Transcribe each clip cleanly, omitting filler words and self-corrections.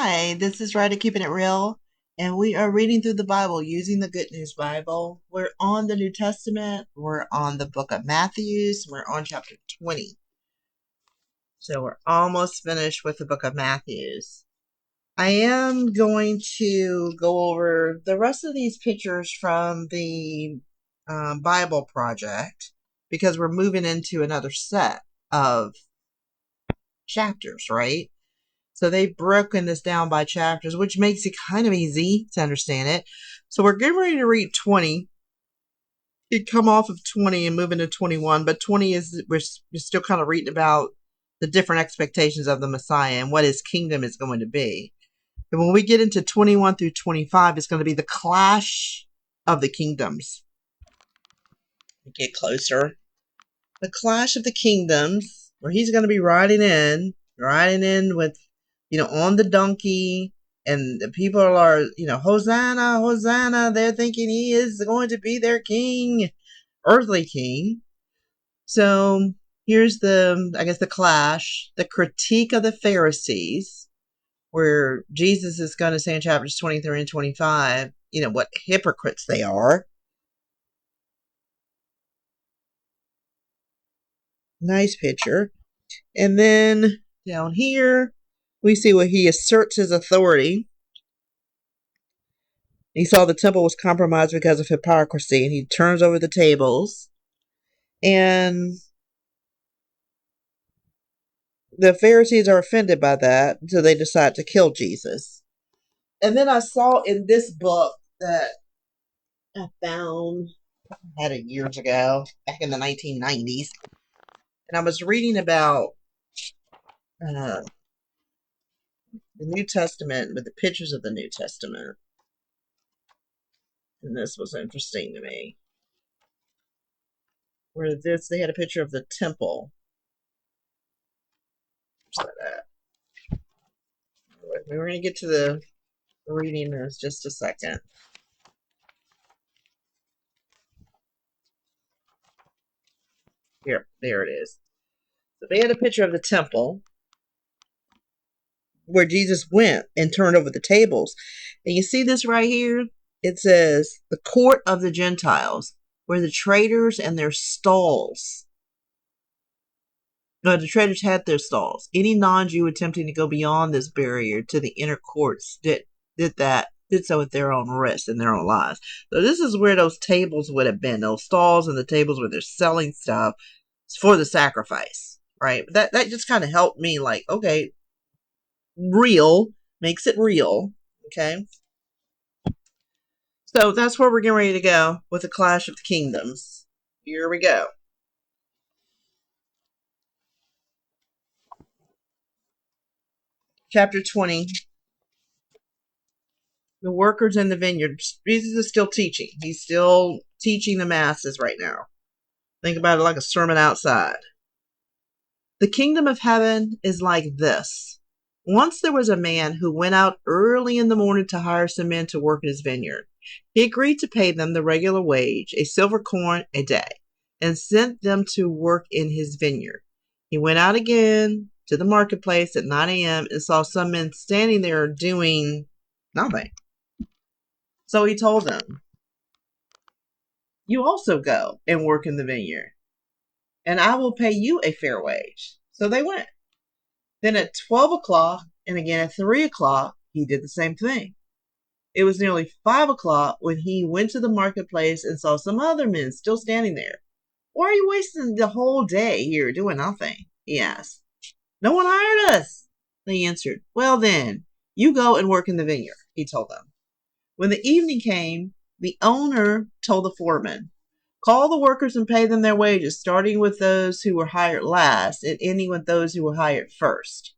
Hi, this is Ryder Keeping It Real, and we are reading through the Bible using the Good News Bible. We're on the New Testament, we're on the book of Matthew, we're on chapter 20. So we're almost finished with the book of Matthew. I am going to go over the rest of these pictures from the Bible project because we're moving into another set of chapters, right? So they've broken this down by chapters, which makes it kind of easy to understand it. So we're getting ready to read 20. It come off of 20 and move into 21, but 20 is we're still kind of reading about the different expectations of the Messiah and what his kingdom is going to be. And when we get into 21 through 25, it's going to be the clash of the kingdoms. Get closer. The clash of the kingdoms, where he's going to be riding in with, on the donkey, and the people are, Hosanna, Hosanna. They're thinking he is going to be their king, earthly king. So here's the clash, the critique of the Pharisees, where Jesus is going to say in chapters 23 and 25, what hypocrites they are. Nice picture. And then down here, we see where he asserts his authority. He saw the temple was compromised because of hypocrisy, and he turns over the tables. And the Pharisees are offended by that, so they decide to kill Jesus. And then I saw in this book that I found, I had it years ago, back in the 1990s, and I was reading about the New Testament with the pictures of the New Testament. And this was interesting to me. Where they had a picture of the temple. We're going to get to the reading in just a second. Here, there it is. So they had a picture of the temple where Jesus went and turned over the tables. And you see this right here? It says, the court of the Gentiles, where the traders and their stalls. No, the traders had their stalls. Any non-Jew attempting to go beyond this barrier to the inner courts did so at their own risk and their own lives. So this is where those tables would have been, those stalls and the tables where they're selling stuff for the sacrifice, right? That just kind of helped me, like, okay, real makes it real, okay? So that's where we're getting ready to go with the Clash of the Kingdoms. Here we go. Chapter 20. The workers in the vineyard. Jesus is still teaching. He's still teaching the masses right now. Think about it like a sermon outside. The kingdom of heaven is like this. Once there was a man who went out early in the morning to hire some men to work in his vineyard. He agreed to pay them the regular wage, a silver coin a day, and sent them to work in his vineyard. He went out again to the marketplace at 9 a.m. and saw some men standing there doing nothing. So he told them, you also go and work in the vineyard, and I will pay you a fair wage. So they went. Then at 12 o'clock and again at 3 o'clock, he did the same thing. It was nearly 5 o'clock when he went to the marketplace and saw some other men still standing there. Why are you wasting the whole day here doing nothing? He asked. No one hired us, they answered. Well then, you go and work in the vineyard, he told them. When the evening came, the owner told the foreman, call the workers and pay them their wages, starting with those who were hired last and ending with those who were hired first.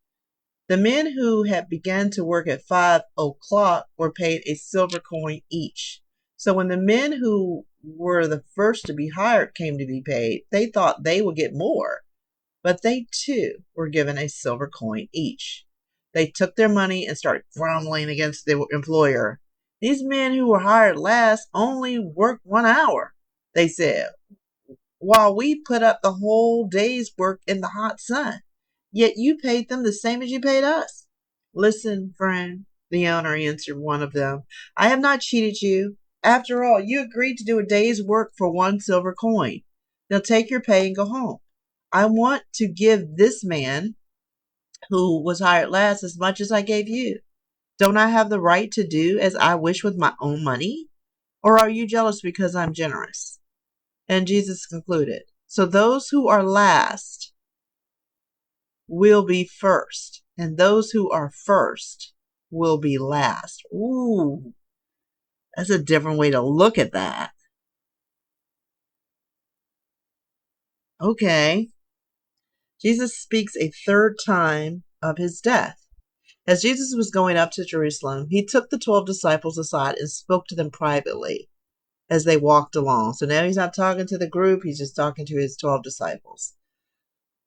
The men who had begun to work at 5 o'clock were paid a silver coin each. So when the men who were the first to be hired came to be paid, they thought they would get more. But they too were given a silver coin each. They took their money and started grumbling against their employer. These men who were hired last only worked 1 hour, they said, while we put up the whole day's work in the hot sun. Yet you paid them the same as you paid us. Listen, friend, the owner answered one of them. I have not cheated you. After all, you agreed to do a day's work for 1 silver coin. Now take your pay and go home. I want to give this man who was hired last as much as I gave you. Don't I have the right to do as I wish with my own money? Or are you jealous because I'm generous? And Jesus concluded, so those who are last will be first, and those who are first will be last. Ooh, that's a different way to look at that. Okay. Jesus speaks a third time of his death. As Jesus was going up to Jerusalem, he took the 12 disciples aside and spoke to them privately as they walked along. So now he's not talking to the group, he's just talking to his 12 disciples.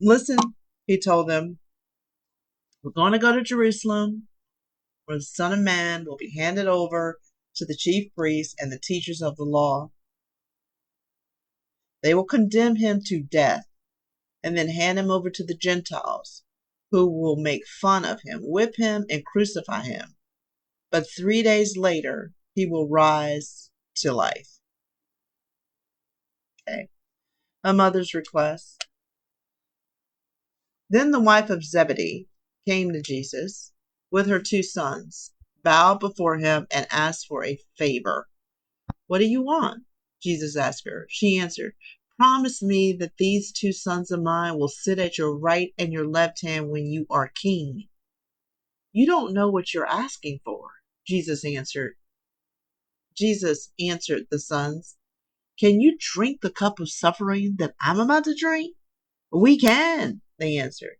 Listen, he told them, we're going to go to Jerusalem, where the Son of Man will be handed over to the chief priests and the teachers of the law. They will condemn him to death and then hand him over to the Gentiles, who will make fun of him, whip him, and crucify him. But 3 days later, he will rise to life. Okay. A mother's request. Then the wife of Zebedee came to Jesus with her 2 sons, bowed before him, and asked for a favor. What do you want? Jesus asked her. She answered, promise me that these 2 sons of mine will sit at your right and your left hand when you are king. You don't know what you're asking for, Jesus answered. Jesus answered the sons, can you drink the cup of suffering that I'm about to drink? We can, they answered.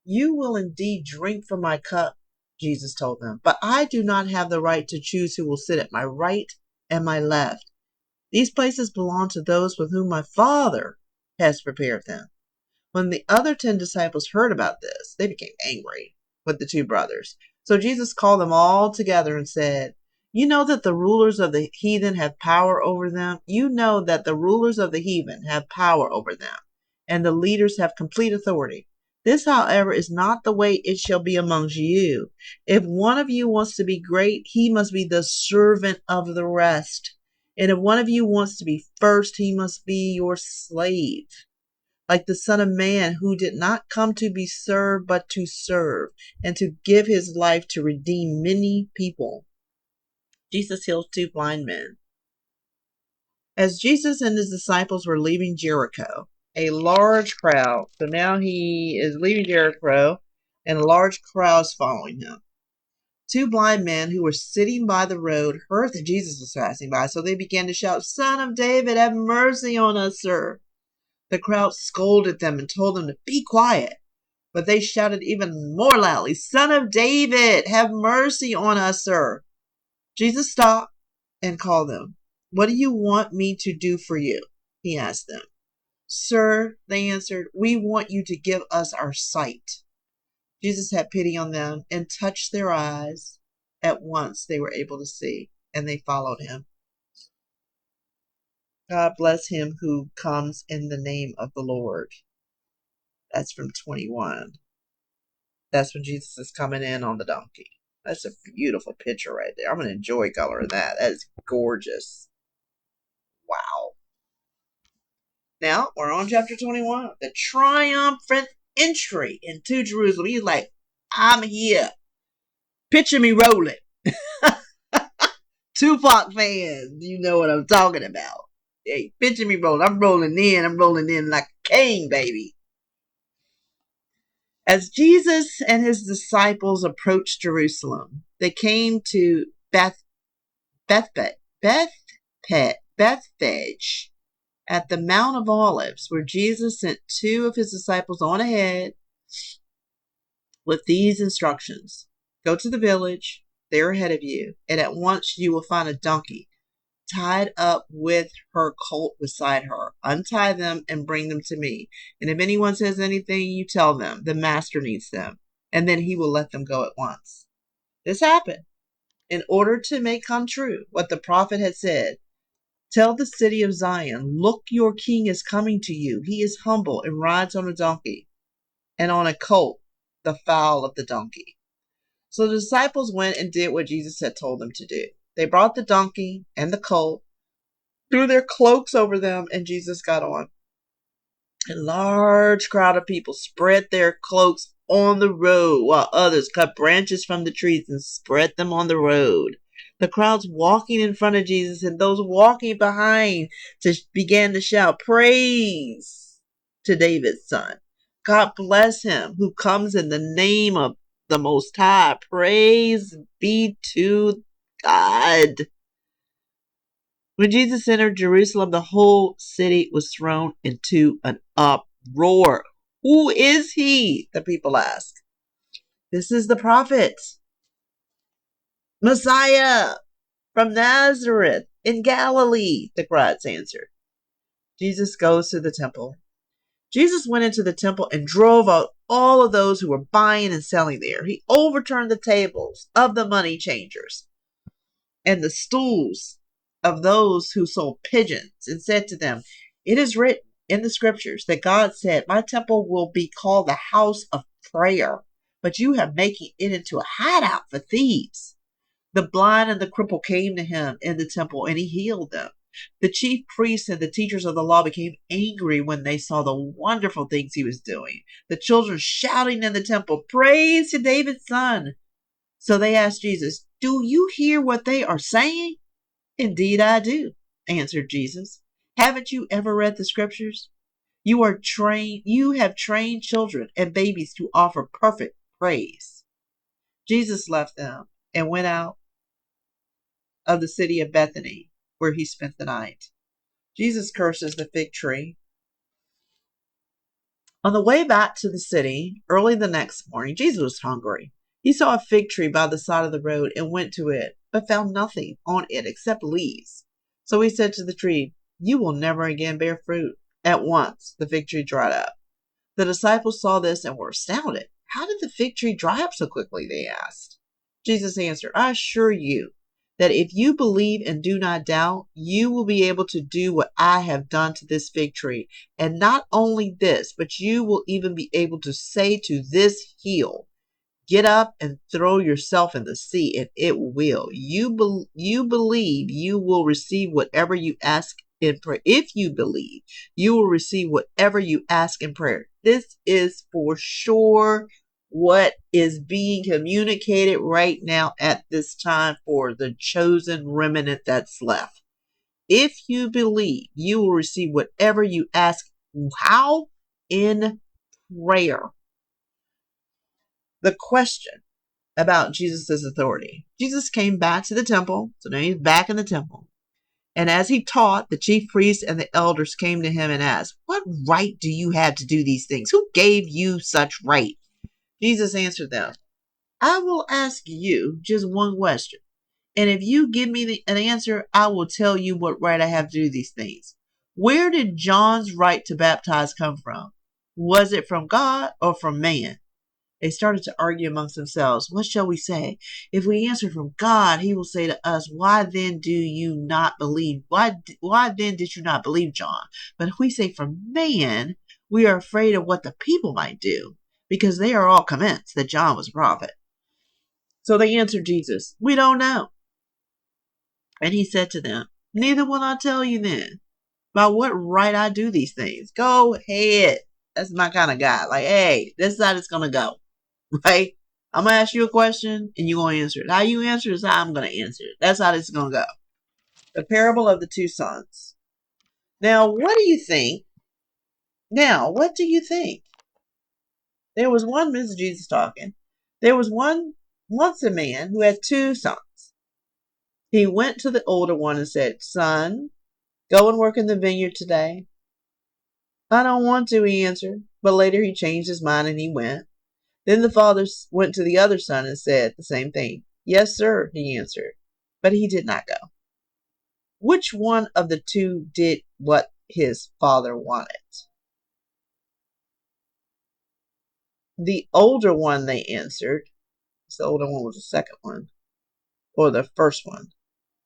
You will indeed drink from my cup, Jesus told them, but I do not have the right to choose who will sit at my right and my left. These places belong to those with whom my Father has prepared them. When the other 10 disciples heard about this, they became angry with the 2 brothers. So Jesus called them all together and said, you know that the rulers of the heathen have power over them. You know that the rulers of the heathen have power over them, and the leaders have complete authority. This, however, is not the way it shall be amongst you. If one of you wants to be great, he must be the servant of the rest. And if one of you wants to be first, he must be your slave. Like the Son of Man, who did not come to be served, but to serve, and to give his life to redeem many people. Jesus heals 2 blind men. As Jesus and his disciples were leaving Jericho, a large crowd, so now he is leaving Jericho, and a large crowd is following him. 2 blind men who were sitting by the road heard that Jesus was passing by, so they began to shout, Son of David, have mercy on us, sir. The crowd scolded them and told them to be quiet, but they shouted even more loudly, Son of David, have mercy on us, sir. Jesus stopped and called them. What do you want me to do for you? He asked them. Sir, they answered, we want you to give us our sight. Jesus had pity on them and touched their eyes. At once they were able to see, and they followed him. God bless him who comes in the name of the Lord. That's from 21. That's when Jesus is coming in on the donkey. That's a beautiful picture right there. I'm going to enjoy coloring that. That is gorgeous. Wow. Now, we're on chapter 21. The triumphant entry into Jerusalem. He's like, I'm here. Picture me rolling. Tupac fans, you know what I'm talking about. Hey, picture me rolling. I'm rolling in. I'm rolling in like a king, baby. As Jesus and his disciples approached Jerusalem, they came to Bethphage at the Mount of Olives, where Jesus sent 2 of his disciples on ahead with these instructions. Go to the village, there ahead of you, and at once you will find a donkey tied up with her colt beside her. Untie them and bring them to me. And if anyone says anything, you tell them the master needs them, and then he will let them go at once. This happened in order to make come true what the prophet had said. Tell the city of Zion, look, your king is coming to you. He is humble and rides on a donkey, and on a colt, the foal of the donkey. So the disciples went and did what Jesus had told them to do. They brought the donkey and the colt, threw their cloaks over them, and Jesus got on. A large crowd of people spread their cloaks on the road, while others cut branches from the trees and spread them on the road. The crowds walking in front of Jesus and those walking behind began to shout, "Praise to David's son. God bless him who comes in the name of the Most High. Praise be to God." When Jesus entered Jerusalem, the whole city was thrown into an uproar. "Who is he?" the people asked. "This is the prophet, Messiah from Nazareth in Galilee," the crowds answered. Jesus goes to the temple. Jesus went into the temple and drove out all of those who were buying and selling there. He overturned the tables of the money changers and the stools of those who sold pigeons, and said to them, "It is written in the scriptures that God said, 'My temple will be called the house of prayer,' but you have making it into a hideout for thieves." The blind and the crippled came to him in the temple, and he healed them. The chief priests and the teachers of the law became angry when they saw the wonderful things he was doing. The children shouting in the temple, "Praise to David's son." So they asked Jesus, "Do you hear what they are saying?" "Indeed I do," answered Jesus. "Haven't you ever read the scriptures? You have trained children and babies to offer perfect praise." Jesus left them and went out of the city of Bethany, where he spent the night. Jesus curses the fig tree. On the way back to the city, early the next morning, Jesus was hungry. He saw a fig tree by the side of the road and went to it, but found nothing on it except leaves. So he said to the tree, "You will never again bear fruit." At once, the fig tree dried up. The disciples saw this and were astounded. "How did the fig tree dry up so quickly?" they asked. Jesus answered, "I assure you that if you believe and do not doubt, you will be able to do what I have done to this fig tree. And not only this, but you will even be able to say to this hill, 'Get up and throw yourself in the sea,' and it will. You believe, you will receive whatever you ask in prayer. If you believe, you will receive whatever you ask in prayer. This is for sure what is being communicated right now at this time for the chosen remnant that's left. If you believe, you will receive whatever you ask. How? In prayer. The question about Jesus' authority. Jesus came back to the temple, so now he's back in the temple. And as he taught, the chief priests and the elders came to him and asked, "What right do you have to do these things? Who gave you such right?" Jesus answered them, "I will ask you just one question. And if you give me an answer, I will tell you what right I have to do these things. Where did John's right to baptize come from? Was it from God or from man?" They started to argue amongst themselves. "What shall we say? If we answer from God, he will say to us, 'Why then do you not believe? Why then did you not believe John?' But if we say from man, we are afraid of what the people might do, because they are all convinced that John was a prophet." So they answered Jesus, "We don't know." And he said to them, "Neither will I tell you then by what right I do these things. Go ahead." That's my kind of guy. Like, hey, this is how it's going to go. Right? I'm going to ask you a question and you're going to answer it. How you answer is how I'm going to answer it. That's how this is going to go. The parable of the two sons. Now, what do you think? There was one, this is Jesus talking. There was once a man who had two sons. He went to the older one and said, "Son, go and work in the vineyard today." "I don't want to," he answered. But later he changed his mind and he went. Then the father went to the other son and said the same thing. "Yes, sir," he answered. But he did not go. Which one of the two did what his father wanted? The older one, they answered. So the older one was the second one. Or the first one.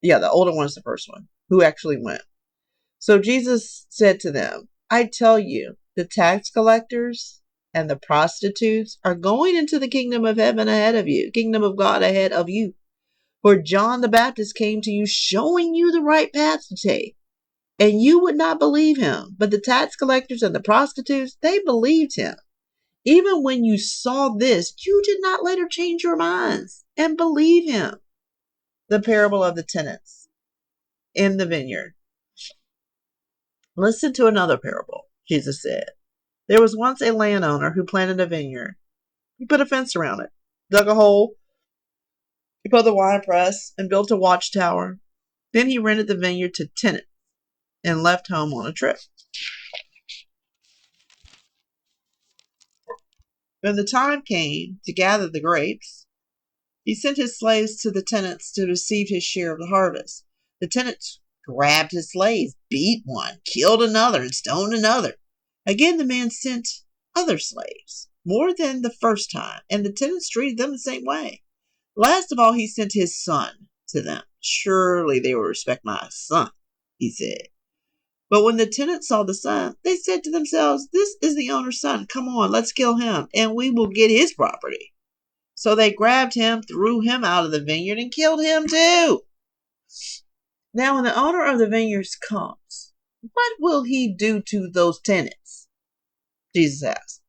Yeah, the older one is the first one. Who actually went. So Jesus said to them, "I tell you, the tax collectors and the prostitutes are going into the kingdom of heaven ahead of you, kingdom of God ahead of you. For John the Baptist came to you showing you the right path to take, and you would not believe him. But the tax collectors and the prostitutes, they believed him. Even when you saw this, you did not later change your minds and believe him. The parable of the tenants in the vineyard. Listen to another parable. Jesus said, there was once a landowner who planted a vineyard. He put a fence around it, dug a hole, he put the wine press, and built a watchtower. Then he rented the vineyard to tenants and left home on a trip. When the time came to gather the grapes, he sent his slaves to the tenants to receive his share of the harvest. The tenants grabbed his slaves, beat one, killed another, and stoned another. Again, the man sent other slaves, more than the first time, and the tenants treated them the same way. Last of all, he sent his son to them. Surely they will respect my son, he said. But when the tenants saw the son, they said to themselves, this is the owner's son. Come on, let's kill him, and we will get his property. So they grabbed him, threw him out of the vineyard, and killed him too. Now, when the owner of the vineyards comes, what will he do to those tenants? Jesus asked.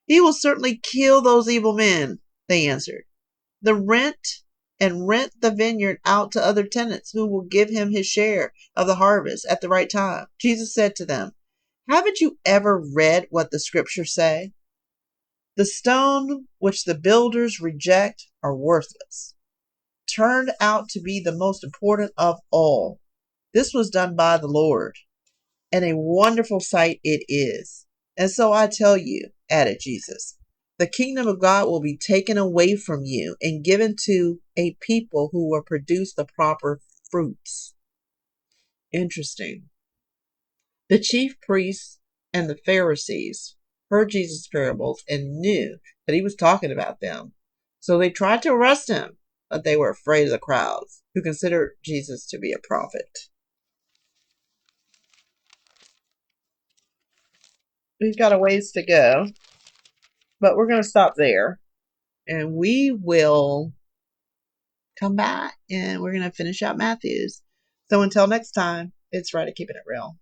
He will certainly kill those evil men, they answered. Rent the vineyard out to other tenants who will give him his share of the harvest at the right time. Jesus said to them, haven't you ever read what the scriptures say? The stone which the builders reject are worthless, turned out to be the most important of all. This was done by the Lord, and a wonderful sight it is. And so I tell you, added Jesus, the kingdom of God will be taken away from you and given to a people who will produce the proper fruits. Interesting. The chief priests and the Pharisees heard Jesus' parables and knew that he was talking about them. So they tried to arrest him, but they were afraid of the crowds, who considered Jesus to be a prophet. We've got a ways to go, but we're going to stop there. And we will come back and we're going to finish out Matthew's. So until next time, it's right at keeping it real.